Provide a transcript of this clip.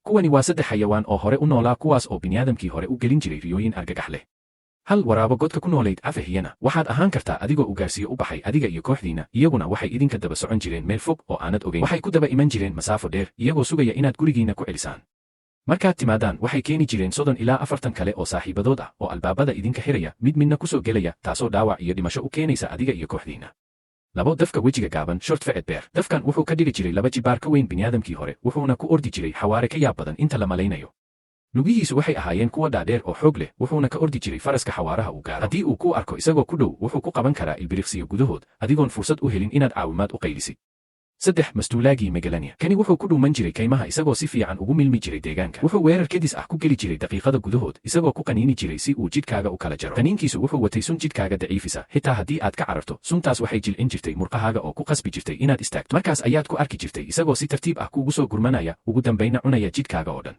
kuwani waa 3 xayawaan oo hore u noolaa kuwaas oo bini'aadamkii hore u gelin jiray riyooyin argagax leh. hal waraabo godka ku noolayd afahiyana waxaad ahaan kartaa adigoo ugaarsiyo u baxay adiga iyo kooxdiina, iyaguna waxay idinka daba socon jireen meel fog oo aanad ogeyn. waxay ku daba iman jireen masaafo dheer iyagoo sugaya inaad gurigiinna ku celisaan. markaad timaadaan waxay keeni jireen 30 ilaa 40 kale oo saaxiibadood ah oo albaabada idinka xiraya midna ku soo gelaya, taasoo dhaawac iyo dhimasho u keenaysa adiga iyo kooxdiina. 2 dafka wejiga gaaban short faced bear. dafkan wuxuu ka dhigi jiray 2 jibaar ka weyn bini'aadamkii hore, wuxuuna ku ordi jiray xawaare ka yaab badan inta la malaynayo. lugihiisu waxay ahaayeen kuwa dhaadheer oo xoog leh, wuxuuna ka ordi jiray faraska xawaaraha uu gaaro. haddii uu ku arko isagoo ku dhow, wuxuu ku qaban karaa ilbiriqsiyo gudahood adigoon fursad u helin inaad caawimaad u qaylisid. 3 mastuulaagii megalania. kani wuxuu ku dhuuman jiray kaymaha isagoo si fiican ugu milmi jiray deegaanka. wuxuu weerar kedis ah ku geli jiray daqiiqada gudahood isagoo ku qaniini jiray si uu jidhkaaga u kala jaro. qaniinkiisu wuxuu watay sun jidhkaaga daciifisa, xitaa haddii aad ka cararto suntaas waxay jilcin jirtay murqahaaga oo ku qasbi jirtay inaad istaagto. markaas ayaad ku arki jirtay isagoo si tartiib ah kuugu soo gurmanaya, ugu dambayna cunaya jidhkaaga oo dhan.